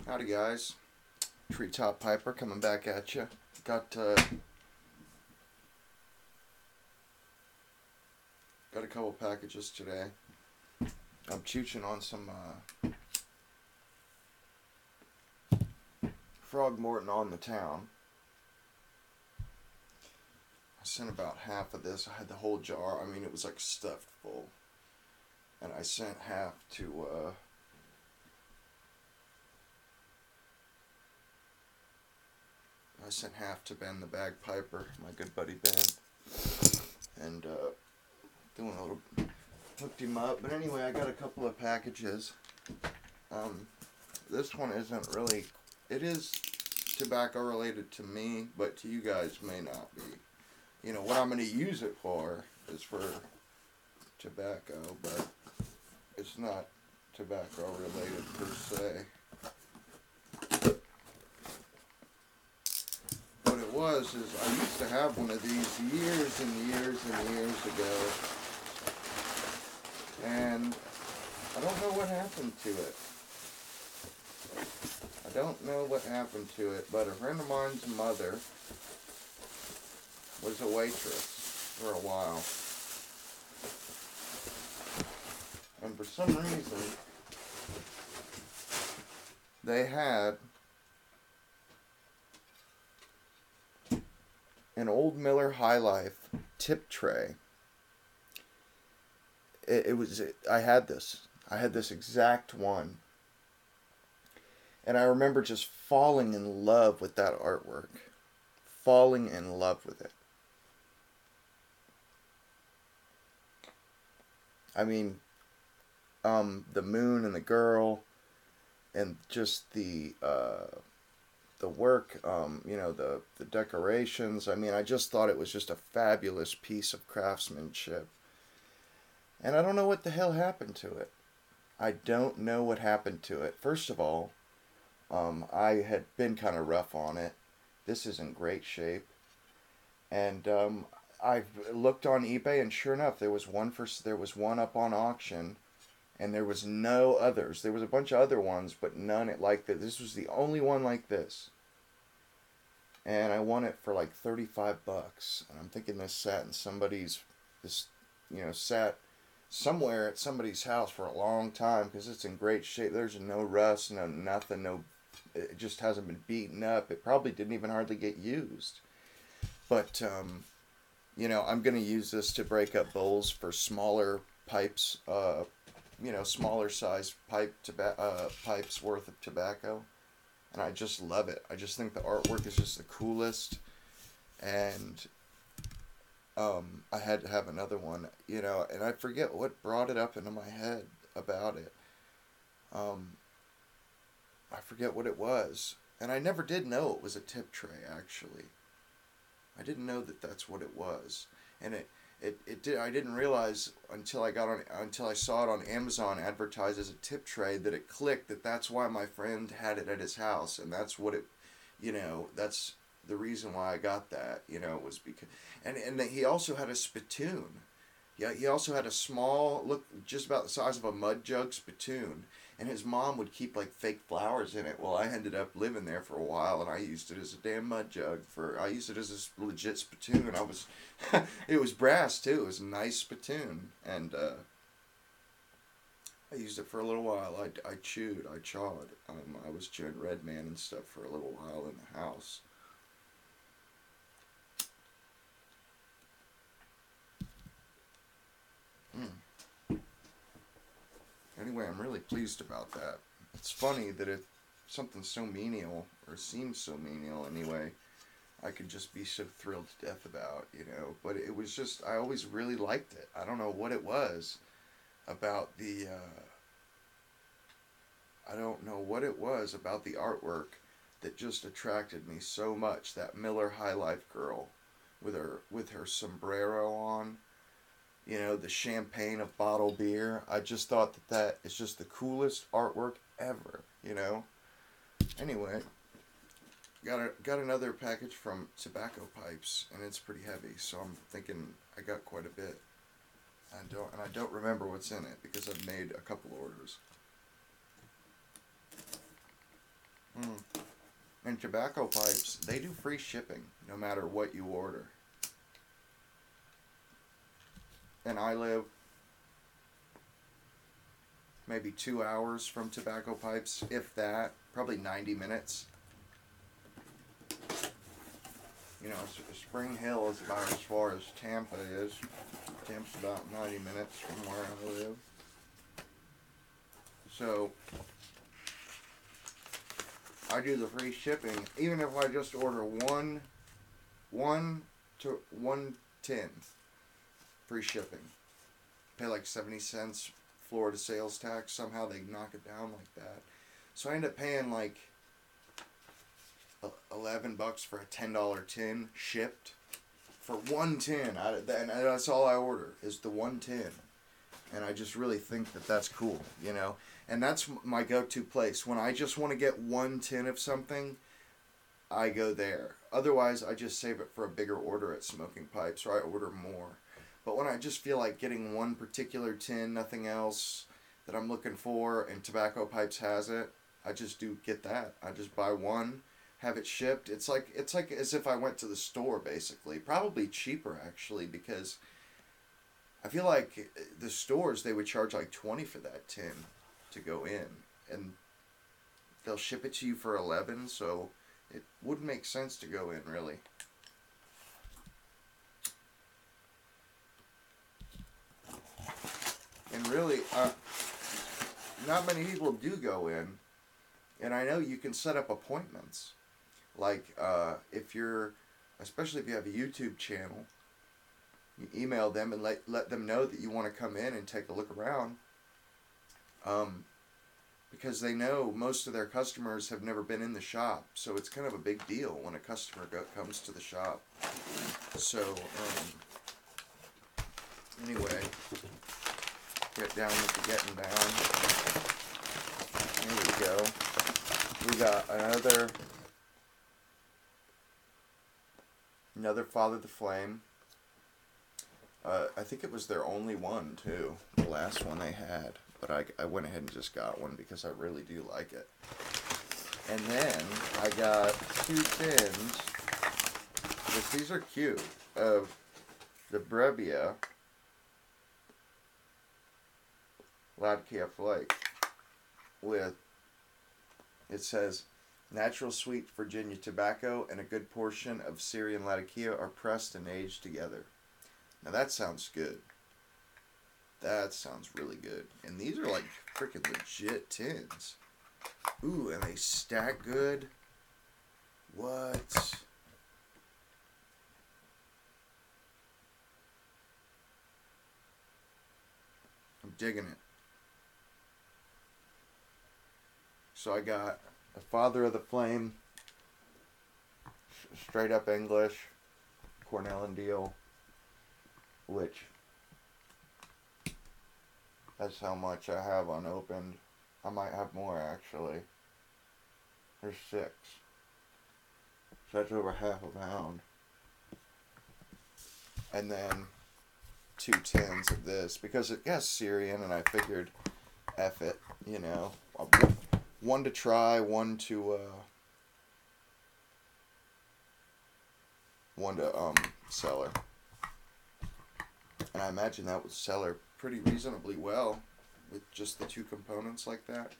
Howdy guys, Treetop Piper coming back at you. Got a couple packages today. I'm chooching on some Frog Morton on the town. I sent about half of this. I had the whole jar. I mean, it was like stuffed full, and I sent half to Ben the Bagpiper, my good buddy Ben, and doing a little, hooked him up. But anyway, I got a couple of packages. This one isn't really, it is tobacco related to me, but to you guys may not be. You know, what I'm going to use it for is for tobacco, but it's not tobacco related per se. What it was is I used to have one of these years and years and years ago, and I don't know what happened to it. I don't know what happened to it, but a friend of mine's mother was a waitress for a while. And for some reason, they had an old Miller High Life tip tray. I had this exact one. And I remember just falling in love with that artwork. Falling in love with it. I mean, the moon and the girl, and just the work, the decorations. I mean, I just thought it was just a fabulous piece of craftsmanship. And I don't know what the hell happened to it. I don't know what happened to it. First of all, I had been kind of rough on it. This is in great shape. And I looked on eBay, and sure enough, there was one up on auction, and there was no others. There was a bunch of other ones, but none like this. This was the only one like this. And I won it for like $35. And I'm thinking this sat somewhere at somebody's house for a long time, because it's in great shape. There's no rust, no nothing, it just hasn't been beaten up. It probably didn't even hardly get used. But, I'm going to use this to break up bowls for smaller pipes, smaller size pipes worth of tobacco. And I just love it. I just think the artwork is just the coolest. And I had to have another one, and I forget what brought it up into my head about it. I forget what it was. And I never did know it was a tip tray, actually. I didn't know that that's what it was. And I didn't realize until I saw it on Amazon advertised as a tip tray that it clicked that that's why my friend had it at his house, and that's what it, that's the reason why I got that, was because, and he also had a spittoon. Yeah, he also had a small, just about the size of a mud jug spittoon, and his mom would keep like fake flowers in it. Well, I ended up living there for a while, and I used it as a damn mud jug I used it as a legit spittoon. It was brass too. It was a nice spittoon, and I used it for a little while. I chawed. I was chewing Red Man and stuff for a little while in the house. Anyway, I'm really pleased about that. It's funny that if something so menial, or seems so menial anyway, I could just be so thrilled to death about, But it was just, I always really liked it. I don't know what it was about I don't know what it was about the artwork that just attracted me so much. That Miller High Life girl with her sombrero on. The champagne of bottled beer. I just thought that is just the coolest artwork ever, Anyway, got another package from Tobacco Pipes, and it's pretty heavy, so I'm thinking I got quite a bit. I don't remember what's in it because I've made a couple orders. And tobacco pipes, they do free shipping no matter what you order. And I live maybe 2 hours from tobacco pipes, if that, probably 90 minutes. You know, Spring Hill is about as far as Tampa is. Tampa's about 90 minutes from where I live. So, I do the free shipping, even if I just order one to 1/10 free shipping. Pay like 70 cents Florida sales tax. Somehow they knock it down like that. So I end up paying like $11 for a $10 tin shipped for one tin. And that's all I order is the one tin. And I just really think that that's cool, you know. And that's my go-to place. When I just want to get one tin of something, I go there. Otherwise, I just save it for a bigger order at Smoking Pipes, or I order more. But when I just feel like getting one particular tin, nothing else that I'm looking for, and Tobacco Pipes has it, I just do get that. I just buy one, have it shipped. It's like as if I went to the store, basically. Probably cheaper, actually, because I feel like the stores, they would charge like $20 for that tin to go in, and they'll ship it to you for $11, so it wouldn't make sense to go in, really. And really, not many people do go in, and I know you can set up appointments. Like, if you're, especially if you have a YouTube channel, you email them and let them know that you want to come in and take a look around. Because they know most of their customers have never been in the shop, so it's kind of a big deal when a customer comes to the shop. So, anyway, get down with the getting down. There we go. We got another Father the Flame. I think it was their only one, too. The last one they had. But I went ahead and just got one because I really do like it. And then I got 2 tins. These are cute. Of the Brevia Latakia Flake. With, it says, natural sweet Virginia tobacco and a good portion of Syrian Latakia are pressed and aged together. Now that sounds good. That sounds really good. And these are like freaking legit tins. Ooh, and they stack good. What? I'm digging it. So I got a Father of the Flame, straight up English, Cornell and Deal, which, that's how much I have unopened. I might have more, actually. There's 6. So that's over half a pound. And then 2 tins of this, because it has Syrian, and I figured, F it, you know. One to try, one to sell her. And I imagine that would sell her pretty reasonably well with just the 2 components like that.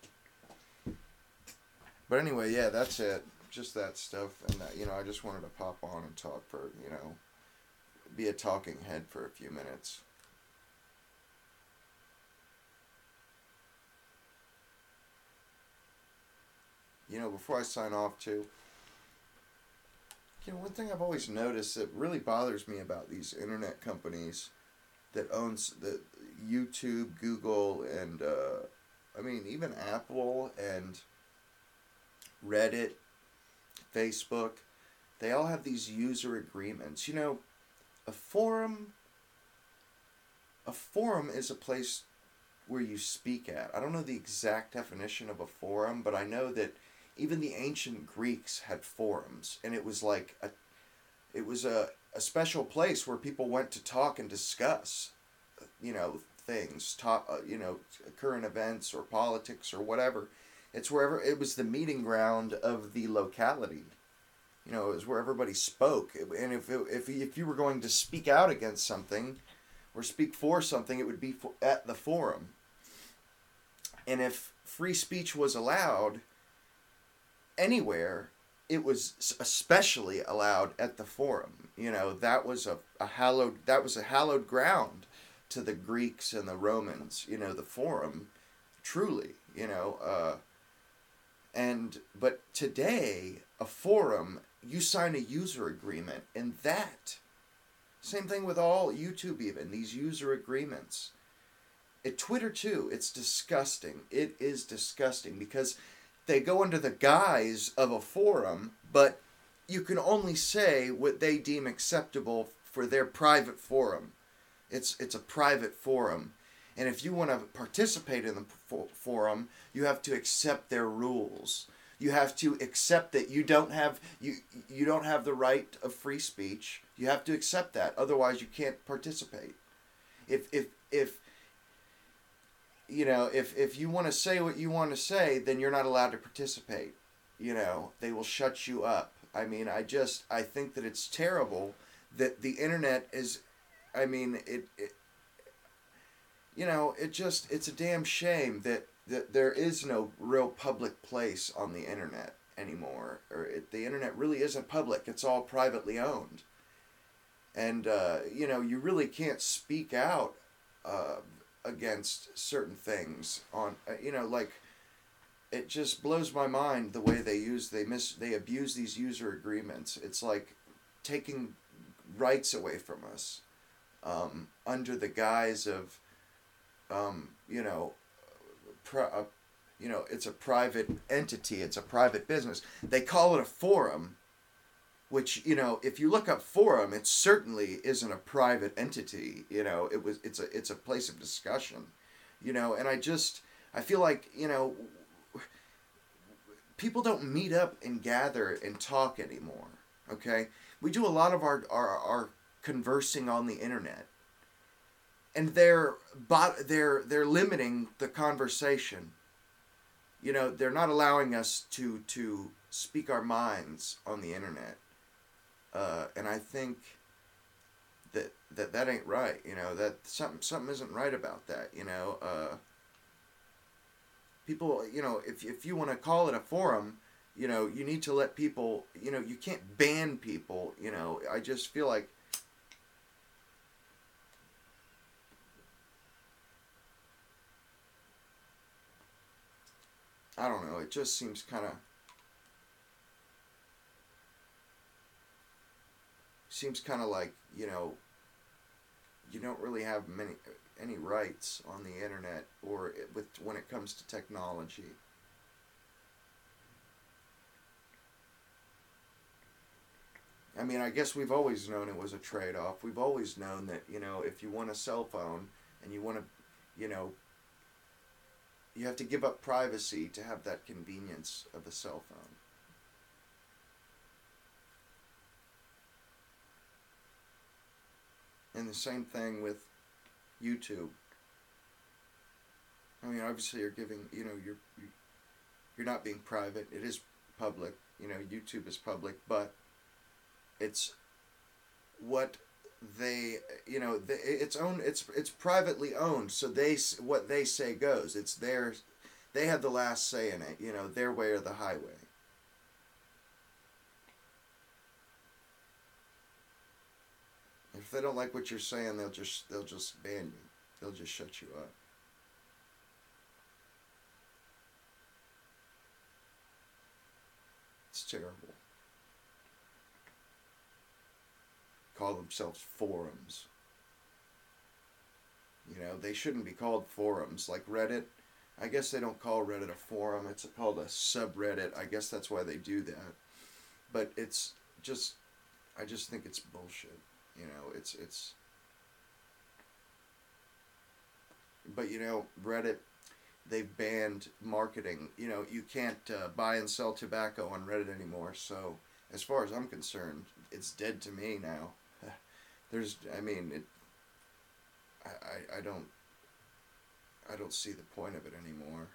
But anyway, yeah, that's it. Just that stuff. And that, you know, I just wanted to pop on and talk for, you know, be a talking head for a few minutes. You know, before I sign off too, you know, one thing I've always noticed that really bothers me about these internet companies that owns the YouTube, Google, and I mean even Apple and Reddit, Facebook, they all have these user agreements. You know, a forum is a place where you speak at. I don't know the exact definition of a forum, but I know that even the ancient Greeks had forums, and it was like a special place where people went to talk and discuss, you know, things, you know, current events or politics or whatever. It's wherever it was the meeting ground of the locality. You know, it was where everybody spoke. And if you were going to speak out against something or speak for something, it would be at the forum. And if free speech was allowed anywhere, it was especially allowed at the forum. You know, that was a hallowed ground to the Greeks and the Romans. You know, the forum, truly. You know, but today a forum, you sign a user agreement, and that same thing with all YouTube, even these user agreements. At Twitter too, it's disgusting. It is disgusting because they go under the guise of a forum, but you can only say what they deem acceptable for their private forum. It's a private forum. And if you want to participate in the forum, you have to accept their rules. You have to accept that you don't have the right of free speech. You have to accept that. Otherwise, you can't participate. If you want to say what you want to say, then you're not allowed to participate. You know, they will shut you up. I mean, I think that it's terrible that the internet is, I mean, it's a damn shame that there is no real public place on the internet anymore. The internet really isn't public. It's all privately owned. And, you really can't speak out against certain things on, it just blows my mind the way they abuse these user agreements. It's like taking rights away from us under the guise of, it's a private entity, it's a private business. They call it a forum, which, if you look up forum, it certainly isn't a private entity. It's a place of discussion, and I feel like, people don't meet up and gather and talk anymore. Okay, we do a lot of our conversing on the internet, and they're limiting the conversation. They're not allowing us to speak our minds on the internet. And I think that ain't right. That something isn't right about that. People, if you want to call it a forum, you need to let people, you can't ban people. I just feel like, I don't know, it just seems kind of like, you don't really have any rights on the internet or when it comes to technology. I mean, I guess we've always known it was a trade-off. We've always known that, if you want a cell phone and you want to, you have to give up privacy to have that convenience of a cell phone. And the same thing with YouTube. I mean, obviously you're giving, you're not being private. It is public. YouTube is public, but it's what they, it's privately owned. So what they say goes. It's theirs. They have the last say in it. Their way or the highway. If they don't like what you're saying, they'll just ban you. They'll just shut you up. It's terrible. Call themselves forums. They shouldn't be called forums. Like Reddit, I guess they don't call Reddit a forum. It's called a subreddit. I guess that's why they do that. But I just think it's bullshit. But Reddit, they've banned marketing. You can't buy and sell tobacco on Reddit anymore. So as far as I'm concerned, it's dead to me now. I don't see the point of it anymore.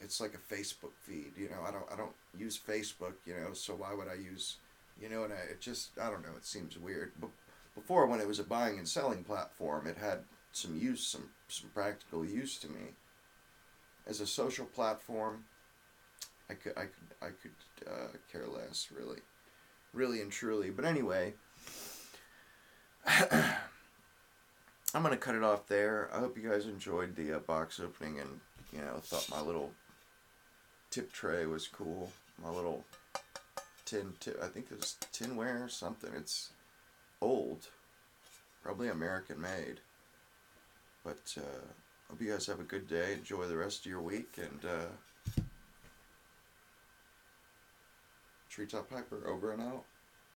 it's like a Facebook feed. You know, I don't use Facebook. You know, so why would I use, you know? And it just, I don't know. It seems weird. But before, when it was a buying and selling platform, it had some use, some practical use to me. As a social platform, I could care less, really, really and truly. But anyway, I'm gonna cut it off there. I hope you guys enjoyed the box opening, and you know, thought my little tip tray was cool. My little I think it's tinware or something. It's old, probably American made. But hope you guys have a good day. Enjoy the rest of your week, and Treetop Piper over and out.